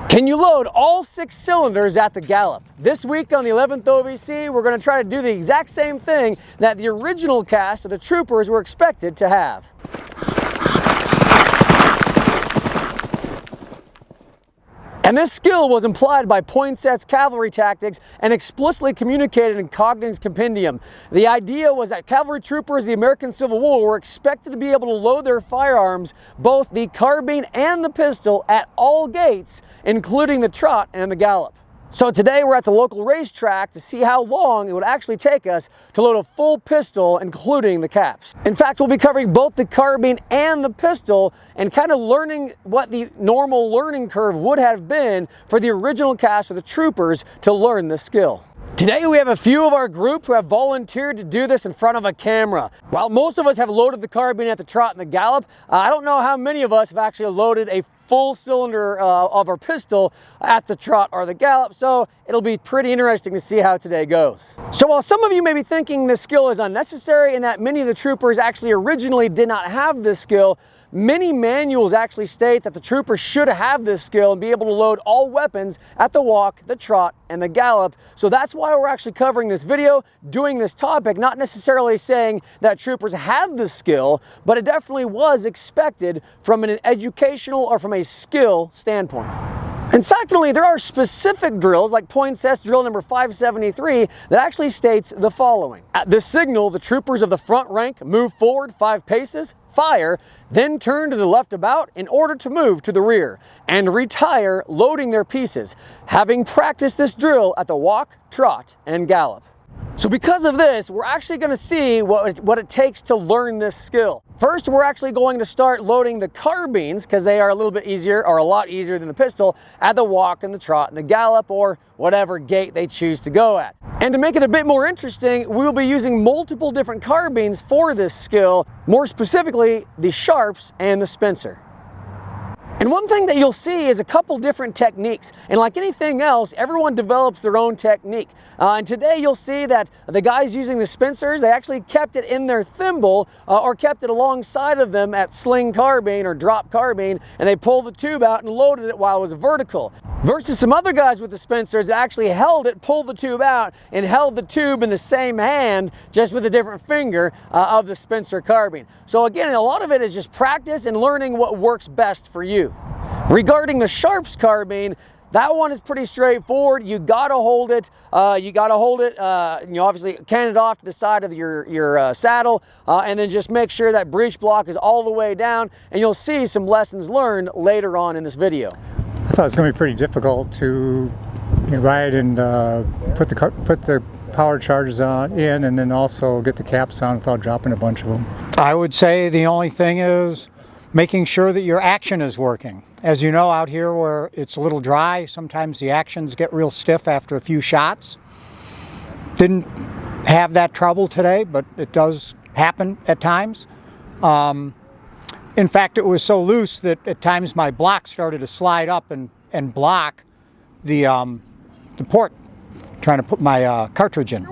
Can you load all 6 cylinders at the Gallop? This week on the 11th OVC, we're going to try to do the exact same thing that the original cast of the Troopers were expected to have. And this skill was implied by Poinset's cavalry tactics and explicitly communicated in Cogden's compendium. The idea was that cavalry troopers of the American Civil War were expected to be able to load their firearms, both the carbine and the pistol, at all gaits, including the Trot and the Gallop. So today we're at the local racetrack to see how long it would actually take us to load a full pistol, including the caps. In fact, we'll be covering both the carbine and the pistol and kind of learning what the normal learning curve would have been for the original cast of the Troopers to learn this skill. Today we have a few of our group who have volunteered to do this in front of a camera. While most of us have loaded the carbine at the Trot and the Gallop, I don't know how many of us have actually loaded a full cylinder of our pistol at the Trot or the Gallop, so it'll be pretty interesting to see how today goes. So while some of you may be thinking this skill is unnecessary and that many of the Troopers actually originally did not have this skill, many manuals actually state that the Troopers should have this skill and be able to load all weapons at the Walk, the Trot, and the Gallop. So that's why we're actually covering this video, doing this topic, not necessarily saying that Troopers had this skill, but it definitely was expected from an educational or from a skill standpoint. And secondly, there are specific drills like Poinset's drill number 573 that actually states the following. At this signal, the troopers of the front rank move forward 5 paces, fire, then turn to the left about in order to move to the rear, and retire loading their pieces, having practiced this drill at the Walk, Trot, and Gallop. So because of this, we're actually going to see what it takes to learn this skill. First, we're actually going to start loading the carbines, because they are a little bit easier, or a lot easier than the pistol, at the Walk and the Trot and the Gallop, or whatever gait they choose to go at. And to make it a bit more interesting, we'll be using multiple different carbines for this skill, more specifically the Sharps and the Spencer. And one thing that you'll see is a couple different techniques, and like anything else, everyone develops their own technique. And today you'll see that the guys using the Spencers, they actually kept it in their thimble or kept it alongside of them at sling carbine or drop carbine, and they pulled the tube out and loaded it while it was vertical. Versus some other guys with the Spencers that actually held it, pulled the tube out, and held the tube in the same hand, just with a different finger of the Spencer carbine. So again, a lot of it is just practice and learning what works best for you. Regarding the Sharps carbine, that one is pretty straightforward. You gotta hold it. Obviously can it off to the side of your saddle, and then just make sure that breech block is all the way down, and you'll see some lessons learned later on in this video. I thought it was going to be pretty difficult to ride and put the power charges in, and then also get the caps on without dropping a bunch of them. I would say the only thing is making sure that your action is working. As you know, out here where it's a little dry, sometimes the actions get real stiff after a few shots. Didn't have that trouble today, but it does happen at times. In fact, it was so loose that at times my block started to slide up and block the port, trying to put my cartridge in.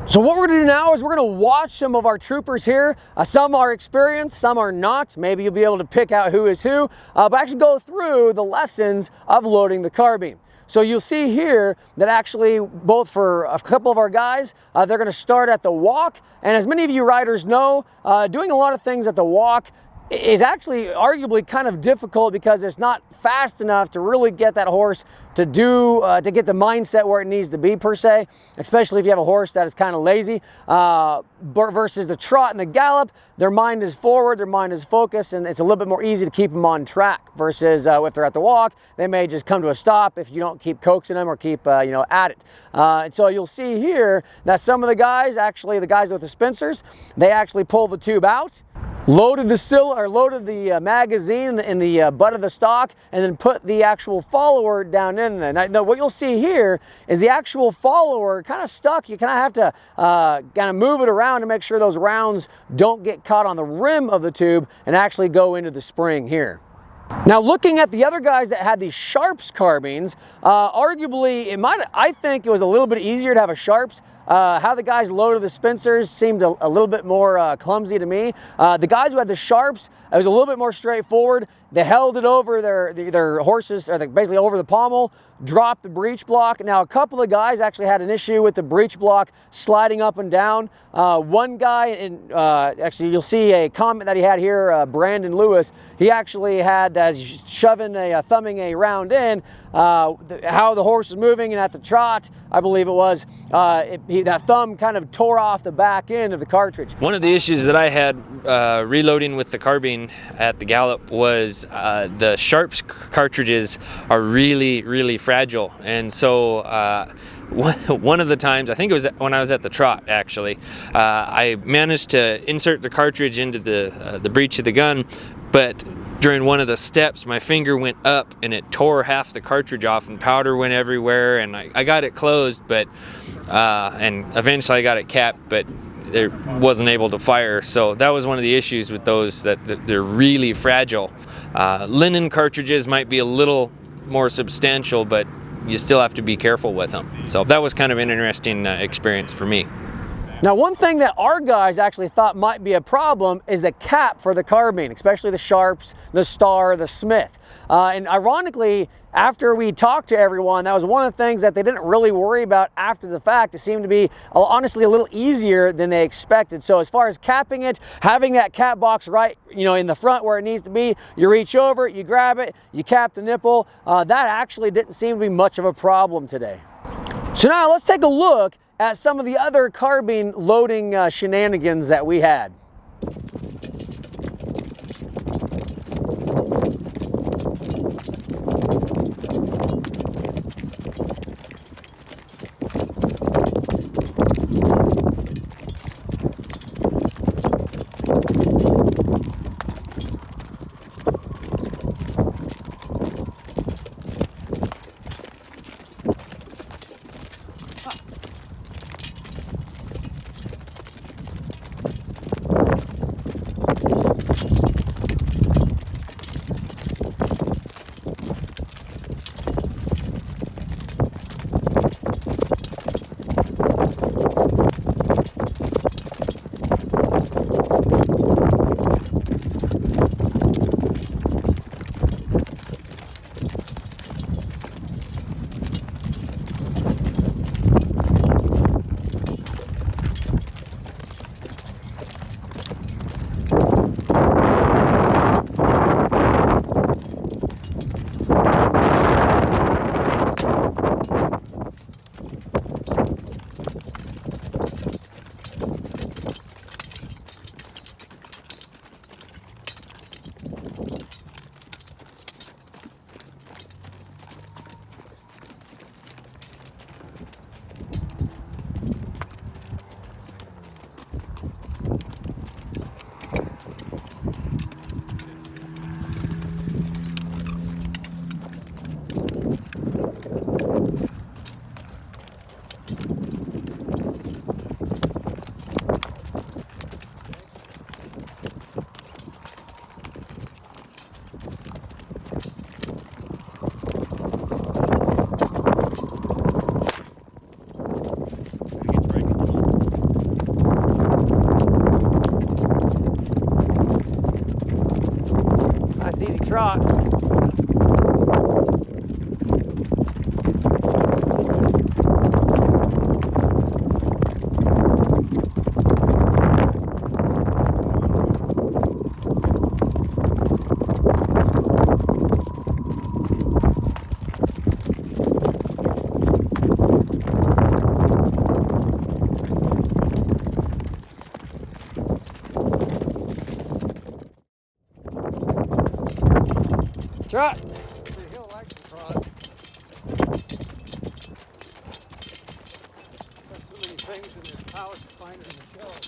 So what we're going to do now is we're going to watch some of our Troopers here. Some are experienced, some are not. Maybe you'll be able to pick out who is who, but actually go through the lessons of loading the carbine. So you'll see here that actually both for a couple of our guys, they're going to start at the Walk. And as many of you riders know, doing a lot of things at the Walk is actually arguably kind of difficult because it's not fast enough to really get that horse to get the mindset where it needs to be per se, especially if you have a horse that is kind of lazy. Versus the Trot and the Gallop, their mind is forward, their mind is focused, and it's a little bit more easy to keep them on track. Versus if they're at the Walk, they may just come to a stop if you don't keep coaxing them or keep at it. And so you'll see here that some of the guys, actually the guys with the Spencers, they actually pull the tube out, loaded the magazine in the butt of the stock, and then put the actual follower down in there. Now what you'll see here is the actual follower kind of stuck. You kind of have to kind of move it around to make sure those rounds don't get caught on the rim of the tube and actually go into the spring here. Now looking at the other guys that had these Sharps carbines, arguably I think it was a little bit easier to have a Sharps. How the guys loaded the Spencers seemed a little bit more clumsy to me. The guys who had the Sharps, it was a little bit more straightforward. They held it over their horses, or basically over the pommel, dropped the breech block. Now, a couple of guys actually had an issue with the breech block sliding up and down. One guy, actually you'll see a comment that he had here, Brandon Lewis, he actually had, as shoving thumbing a round in, how the horse was moving, and at the trot, I believe it was, that thumb kind of tore off the back end of the cartridge. One of the issues that I had reloading with the carbine at the Gallop was the Sharps cartridges are really fragile, and so one of the times, I think it was when I was at the Trot actually, I managed to insert the cartridge into the breech of the gun, but during one of the steps my finger went up and it tore half the cartridge off and powder went everywhere, and I got it closed, but and eventually I got it capped, but it wasn't able to fire. So that was one of the issues with those, that they're really fragile. Linen cartridges might be a little more substantial, but you still have to be careful with them. So that was kind of an interesting experience for me. Now, one thing that our guys actually thought might be a problem is the cap for the carbine, especially the Sharps, the Star, the Smith. And ironically, after we talked to everyone, that was one of the things that they didn't really worry about after the fact. It seemed to be honestly a little easier than they expected. So as far as capping it, having that cap box right, in the front where it needs to be, you reach over, you grab it, you cap the nipple. That actually didn't seem to be much of a problem today. So now let's take a look at some of the other carbine loading shenanigans that we had. Trot. Trot. The hill likes to trot. There's too many things in this pouch to find it in the shelf.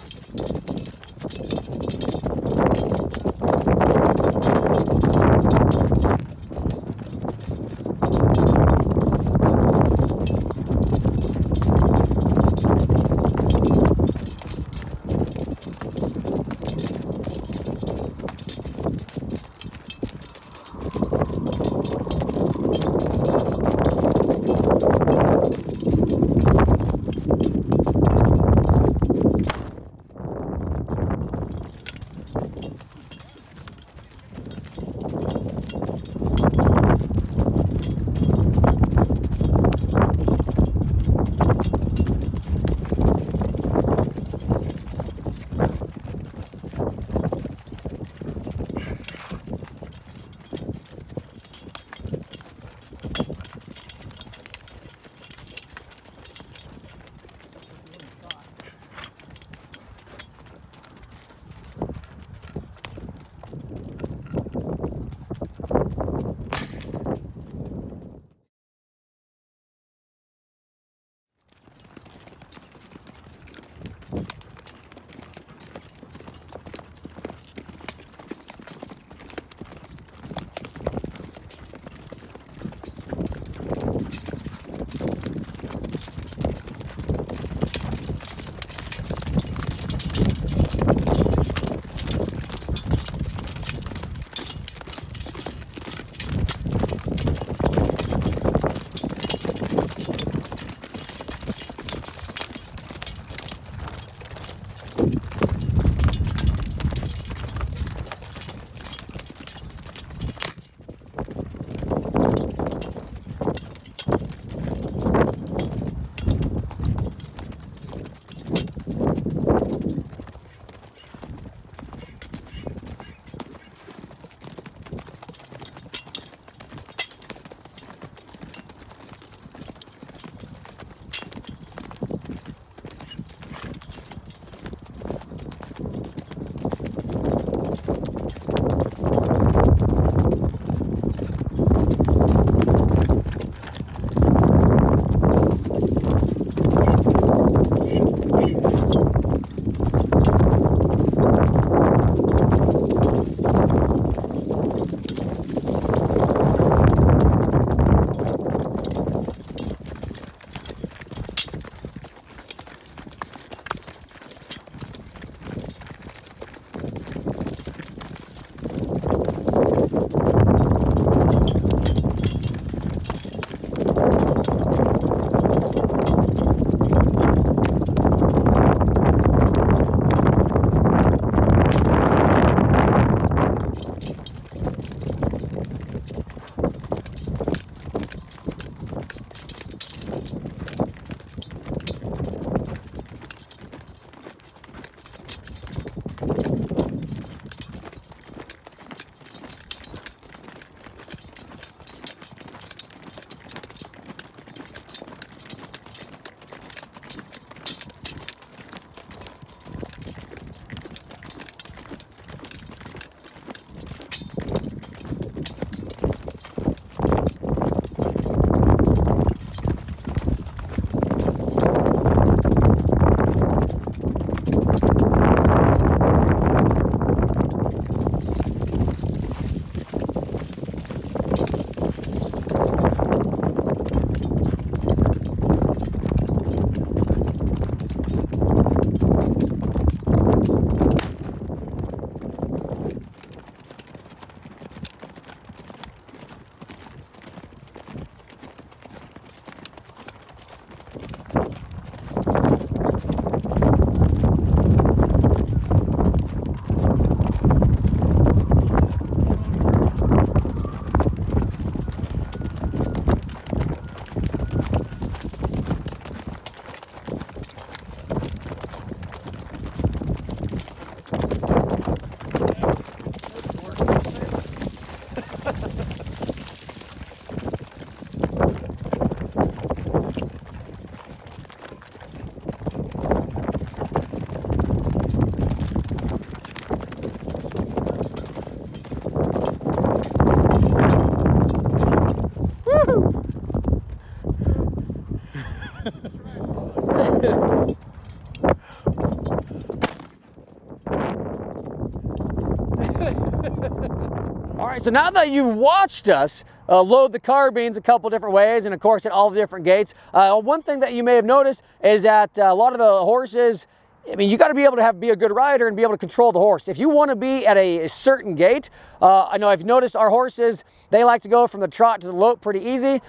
so now that you've watched us load the carbines a couple different ways, and of course at all the different gates, one thing that you may have noticed is that a lot of the horses, I mean, you got to be able to be a good rider and be able to control the horse. If you want to be at a certain gate, I know I've noticed our horses, they like to go from the trot to the lope pretty easy.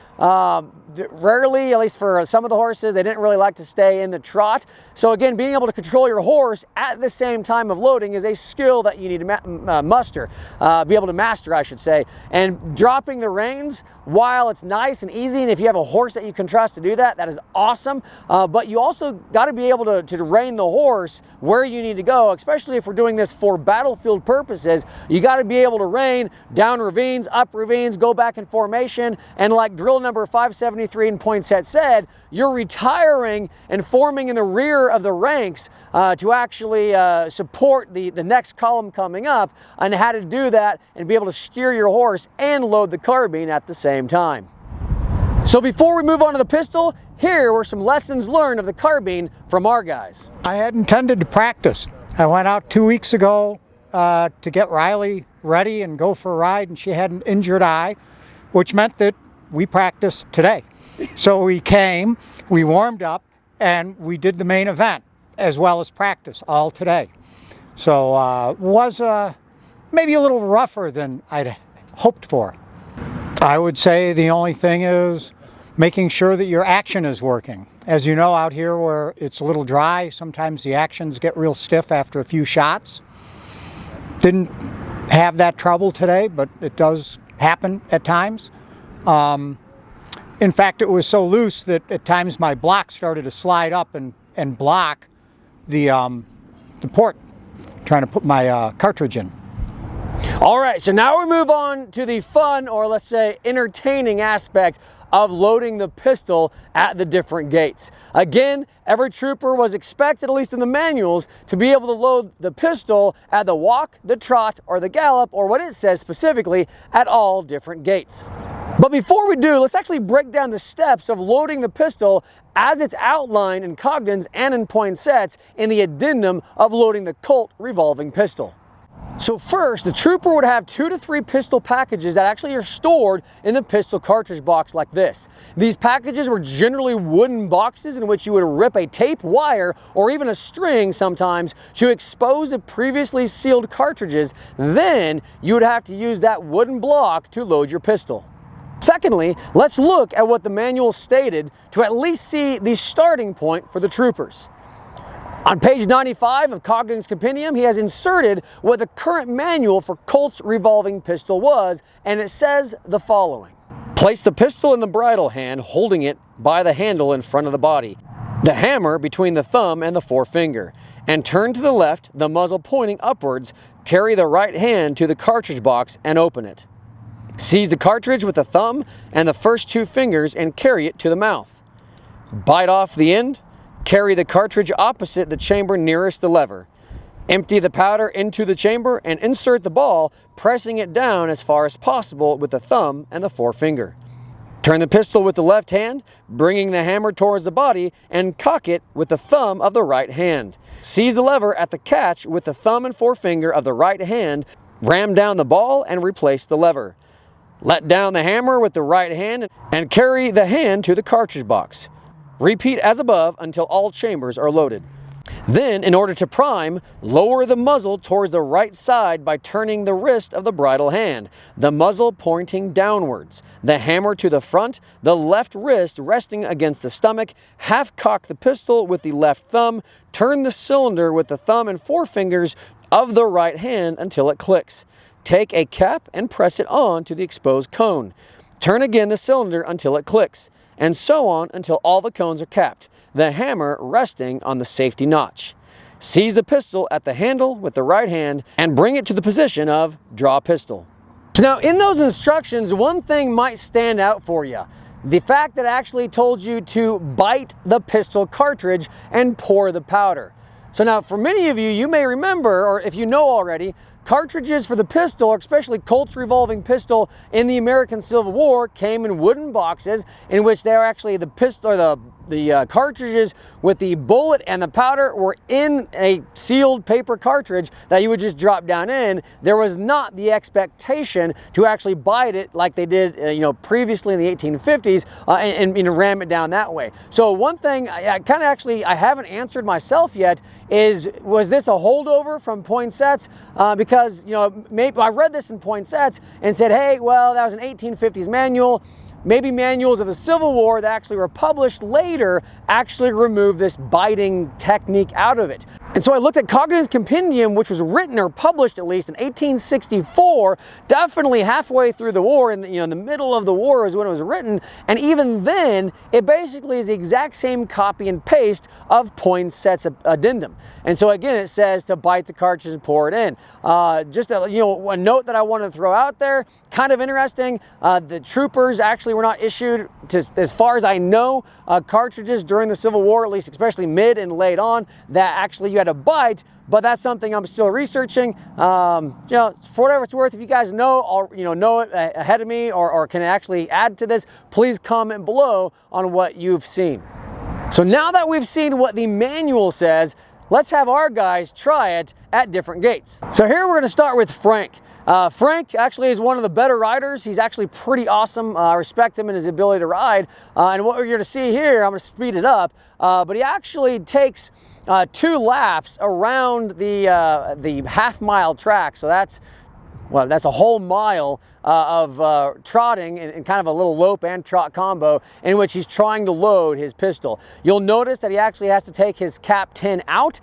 Rarely, at least for some of the horses, they didn't really like to stay in the trot. So again, being able to control your horse at the same time of loading is a skill that you need to be able to master, I should say. And dropping the reins, while it's nice and easy, and if you have a horse that you can trust to do that, that is awesome. But you also got to be able to rein the horse where you need to go, especially if we're doing this for battlefield purposes. You got to be able to rein down ravines, up ravines, go back in formation, and like drill number 573 in Poinsett said, you're retiring and forming in the rear of the ranks to actually support the next column coming up, and how to do that and be able to steer your horse and load the carbine at the same time. So before we move on to the pistol, here were some lessons learned of the carbine from our guys. I had intended to practice. I went out 2 weeks ago to get Riley ready and go for a ride, and she had an injured eye, which meant that we practiced today. So we came, we warmed up, and we did the main event as well as practice all today. So was maybe a little rougher than I'd hoped for. I would say the only thing is making sure that your action is working. As you know, out here where it's a little dry, sometimes the actions get real stiff after a few shots. Didn't have that trouble today, but it does happen at times. In fact, it was so loose that at times my block started to slide up and block the port, trying to put my cartridge in. All right, so now we move on to the fun, or let's say entertaining aspect of loading the pistol at the different gates. Again, every trooper was expected, at least in the manuals, to be able to load the pistol at the walk, the trot, or the gallop, or what it says specifically, at all different gates. But before we do, let's actually break down the steps of loading the pistol as it's outlined in Cogden's and in Poinsett's in the addendum of loading the Colt revolving pistol. So first, the trooper would have 2 to 3 pistol packages that actually are stored in the pistol cartridge box like this. These packages were generally wooden boxes in which you would rip a tape, wire, or even a string sometimes to expose the previously sealed cartridges. Then you would have to use that wooden block to load your pistol. Secondly, let's look at what the manual stated to at least see the starting point for the troopers. On page 95 of Cogden's compendium, he has inserted what the current manual for Colt's revolving pistol was, and it says the following. Place the pistol in the bridle hand, holding it by the handle in front of the body, the hammer between the thumb and the forefinger, and turn to the left, the muzzle pointing upwards. Carry the right hand to the cartridge box and open it. Seize the cartridge with the thumb and the first 2 fingers and carry it to the mouth. Bite off the end. Carry the cartridge opposite the chamber nearest the lever. Empty the powder into the chamber and insert the ball, pressing it down as far as possible with the thumb and the forefinger. Turn the pistol with the left hand, bringing the hammer towards the body, and cock it with the thumb of the right hand. Seize the lever at the catch with the thumb and forefinger of the right hand, ram down the ball and replace the lever. Let down the hammer with the right hand and carry the hand to the cartridge box. Repeat as above until all chambers are loaded. Then, in order to prime, lower the muzzle towards the right side by turning the wrist of the bridle hand, the muzzle pointing downwards, the hammer to the front, the left wrist resting against the stomach, half cock the pistol with the left thumb, turn the cylinder with the thumb and forefingers of the right hand until it clicks. Take a cap and press it on to the exposed cone. Turn again the cylinder until it clicks, and so on until all the cones are capped, the hammer resting on the safety notch. Seize the pistol at the handle with the right hand and bring it to the position of draw pistol. So now in those instructions, one thing might stand out for you. The fact that it actually told you to bite the pistol cartridge and pour the powder. So now for many of you, you may remember, or if you know already, cartridges for the pistol, especially Colt's revolving pistol in the American Civil War, came in wooden boxes in which they were actually the pistol, or the cartridges with the bullet and the powder were in a sealed paper cartridge that you would just drop down in. There was not the expectation to actually bite it like they did, previously in the 1850s and ram it down that way. So one thing I haven't answered myself yet is, was this a holdover from Poinsettias? Because maybe I read this in Poinsettias and said, hey, well, that was an 1850s manual. Maybe manuals of the Civil War that actually were published later actually removed this biting technique out of it. And so I looked at Cogden's Compendium, which was written or published at least in 1864, definitely halfway through the war, in the middle of the war is when it was written, and even then, it basically is the exact same copy and paste of Poinsettia's addendum. And so again, it says to bite the cartridge and pour it in. Just a note that I wanted to throw out there, kind of interesting, the troopers actually were not issued, as far as I know, cartridges during the Civil War, at least especially mid and late on, that actually you had to bite, but that's something I'm still researching. For whatever it's worth, if you guys know or know it ahead of me or can actually add to this, please comment below on what you've seen. So now that we've seen what the manual says, let's have our guys try it at different gaits. So here we're going to start with Frank. Frank actually is one of the better riders. He's actually pretty awesome. I respect him and his ability to ride. And what we're going to see here, I'm going to speed it up, but he actually takes 2 laps around the half-mile track. So that's a whole mile of trotting and kind of a little lope and trot combo in which he's trying to load his pistol. You'll notice that he actually has to take his cap 10 out.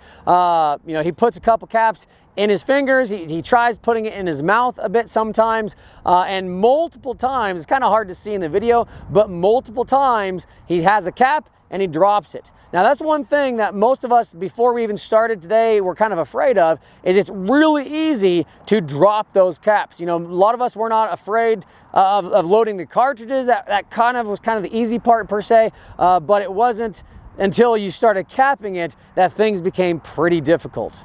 He puts a couple caps in his fingers. He tries putting it in his mouth a bit sometimes, and multiple times, it's kind of hard to see in the video, but multiple times he has a cap and he drops it. Now that's one thing that most of us, before we even started today, we're kind of afraid of, is it's really easy to drop those caps. A lot of us were not afraid of loading the cartridges. That was kind of the easy part per se, but it wasn't until you started capping it that things became pretty difficult.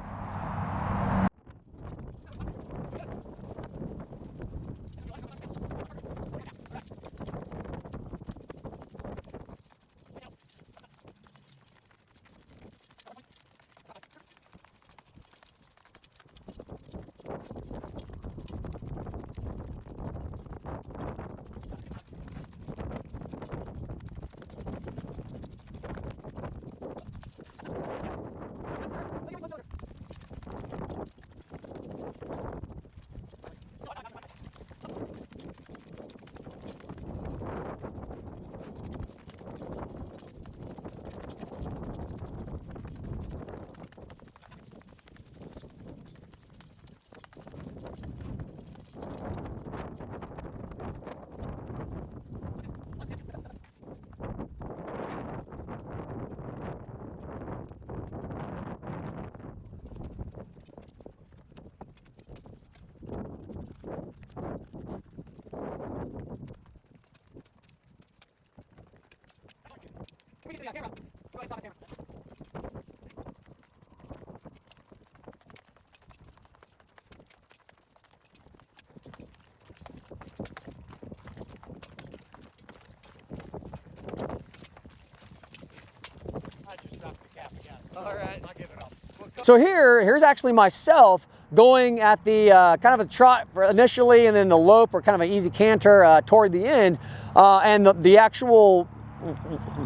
So here's actually myself going at the kind of a trot for initially, and then the lope or kind of an easy canter toward the end, and the actual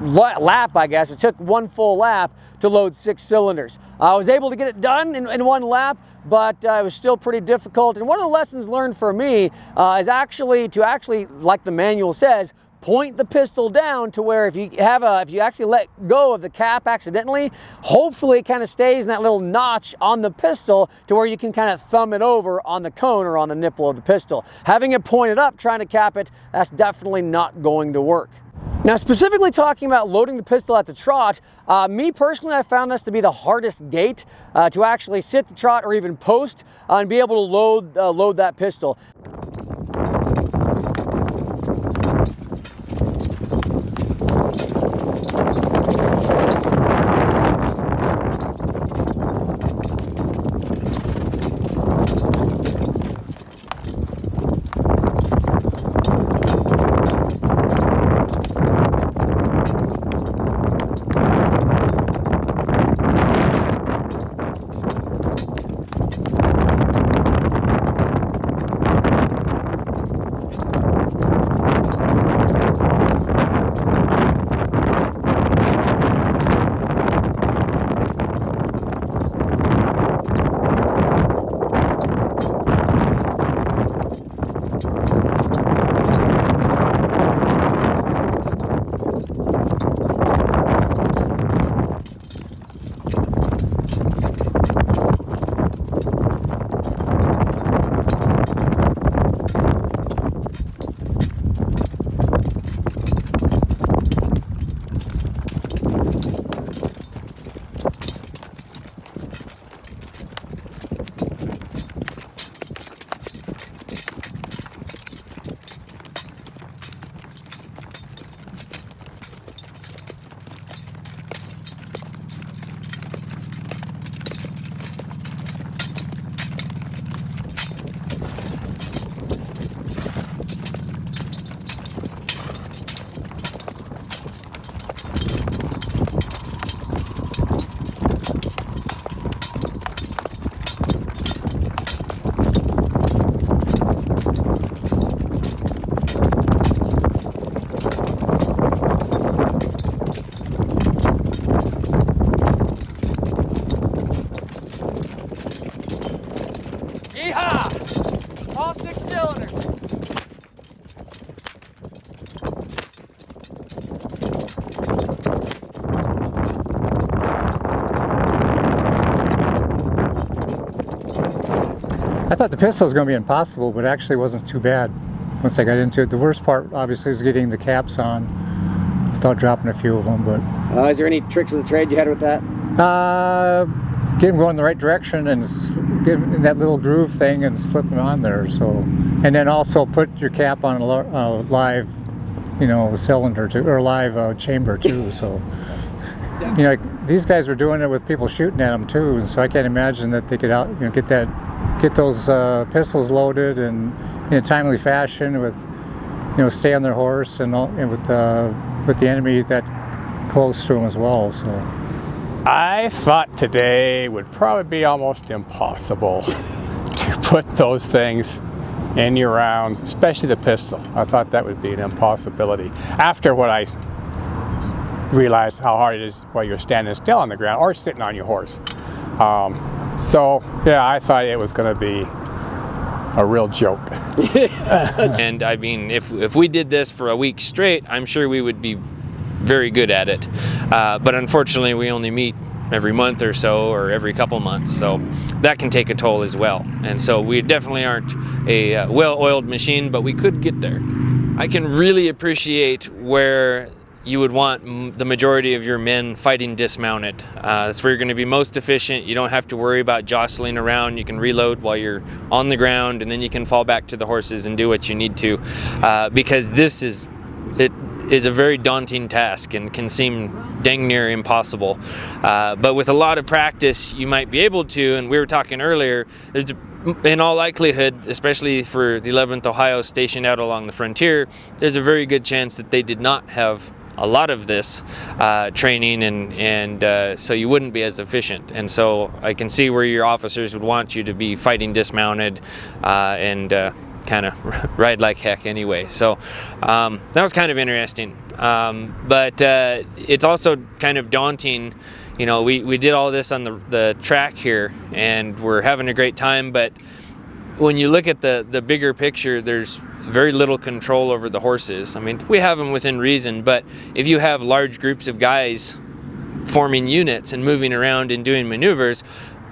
lap, I guess, it took 1 full lap to load 6 cylinders. I was able to get it done in 1 lap, but it was still pretty difficult. And one of the lessons learned for me is actually like the manual says, point the pistol down to where if you actually let go of the cap accidentally, hopefully it kind of stays in that little notch on the pistol to where you can kind of thumb it over on the cone or on the nipple of the pistol. Having it pointed up, trying to cap it, that's definitely not going to work. Now, specifically talking about loading the pistol at the trot, me personally, I found this to be the hardest gait to actually sit the trot or even post and be able to load that pistol. I thought the pistol was going to be impossible, but actually wasn't too bad once I got into it. The worst part, obviously, was getting the caps on without dropping a few of them. But Is there any tricks of the trade you had with that? get them going the right direction and get them in that little groove thing and slip them on there. So, and then also put your cap on a live, you know, cylinder too, or live chamber too. So, you know, these guys were doing it with people shooting at them too, and so I can't imagine that they could get those pistols loaded and in a timely fashion with, you know, stay on their horse and with the enemy that close to them as well. So I thought today would probably be almost impossible to put those things in your rounds, especially the pistol. I thought that would be an impossibility after what I realized how hard it is while you're standing still on the ground or sitting on your horse. So yeah, I thought it was going to be a real joke. And I mean, if we did this for a week straight, I'm sure we would be very good at it. But unfortunately, we only meet every month or so, or every couple months, so that can take a toll as well. And so we definitely aren't a well-oiled machine, but we could get there. I can really appreciate where you would want the majority of your men fighting dismounted. That's where you're going to be most efficient. You don't have to worry about jostling around. You can reload while you're on the ground, and then you can fall back to the horses and do what you need to, because this is a very daunting task and can seem dang near impossible. But with a lot of practice, you might be able to, and we were talking earlier, there's in all likelihood, especially for the 11th Ohio stationed out along the frontier, there's a very good chance that they did not have a lot of this training, and so you wouldn't be as efficient. And so I can see where your officers would want you to be fighting dismounted and kind of ride like heck anyway. So that was kind of interesting. But it's also kind of daunting. You know, we did all this on the track here, and we're having a great time, but when you look at the bigger picture, there's very little control over the horses. I mean, we have them within reason, but if you have large groups of guys forming units and moving around and doing maneuvers,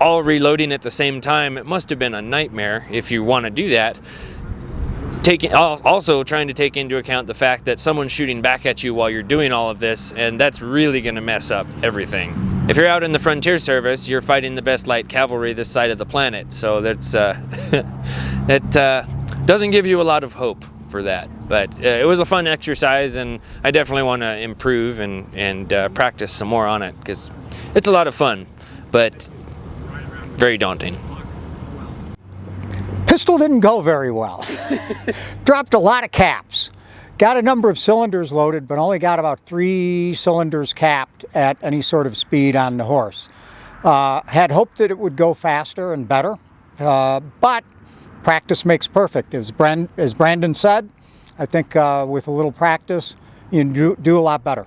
all reloading at the same time, it must have been a nightmare if you want to do that. Also trying to take into account the fact that someone's shooting back at you while you're doing all of this, and that's really going to mess up everything. If you're out in the frontier service, you're fighting the best light cavalry this side of the planet, so that's it doesn't give you a lot of hope for that. But it was a fun exercise, and I definitely want to improve and practice some more on it, because it's a lot of fun, but very daunting. Pistol didn't go very well. Dropped a lot of caps. Got a number of cylinders loaded, but only got about 3 cylinders capped at any sort of speed on the horse. Had hoped that it would go faster and better, but practice makes perfect. As Brandon said, I think with a little practice, you can do a lot better.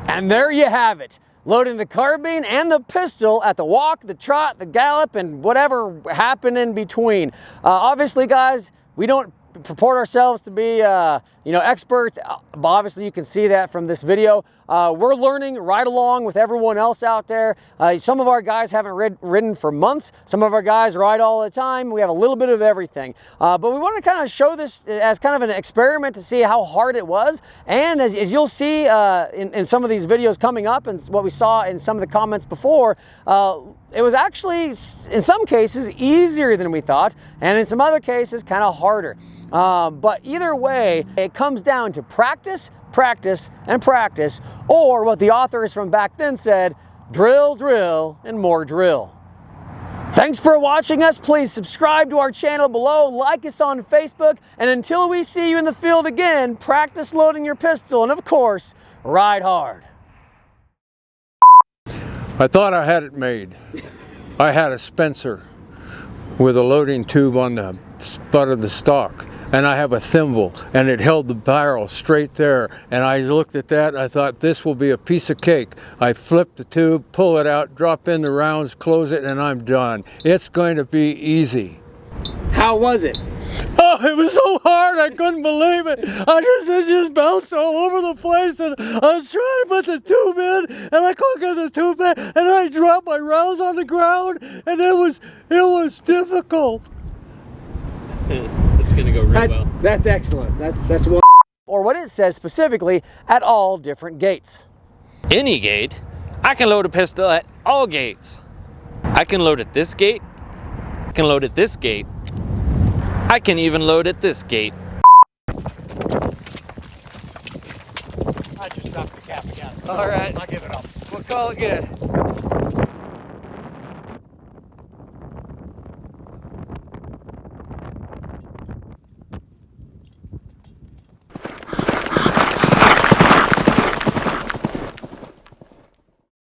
And there you have it. Loading the carbine and the pistol at the walk, the trot, the gallop, and whatever happened in between. Obviously, guys, we don't purport ourselves to be, experts. But obviously, you can see that from this video. We're learning right along with everyone else out there. Some of our guys haven't ridden for months. Some of our guys ride all the time. We have a little bit of everything. But we want to kind of show this as kind of an experiment to see how hard it was. And as you'll see in some of these videos coming up, and what we saw in some of the comments before, it was actually, in some cases, easier than we thought, and in some other cases, kind of harder. But either way, it comes down to practice, practice, and practice, or what the authors from back then said, drill, drill, and more drill. Thanks for watching us. Please subscribe to our channel below, like us on Facebook, and until we see you in the field again, practice loading your pistol, and of course, ride hard. I thought I had it made. I had a Spencer with a loading tube on the butt of the stock, and I have a thimble, and it held the barrel straight there, and I looked at that and I thought, this will be a piece of cake. I flip the tube, pull it out, drop in the rounds, close it, and I'm done. It's going to be easy. How was it? Oh, it was so hard, I couldn't believe it. It just bounced all over the place, and I was trying to put the tube in, and I couldn't get the tube in, and then I dropped my rounds on the ground, and it was difficult. It's gonna go real well. That's excellent. That's one. Or what it says specifically, at all different gates. Any gate, I can load a pistol at all gates. I can load at this gate. I can load at this gate. I can even load at this gate. I just dropped the cap again. All right. I'll give it up. We'll call it good.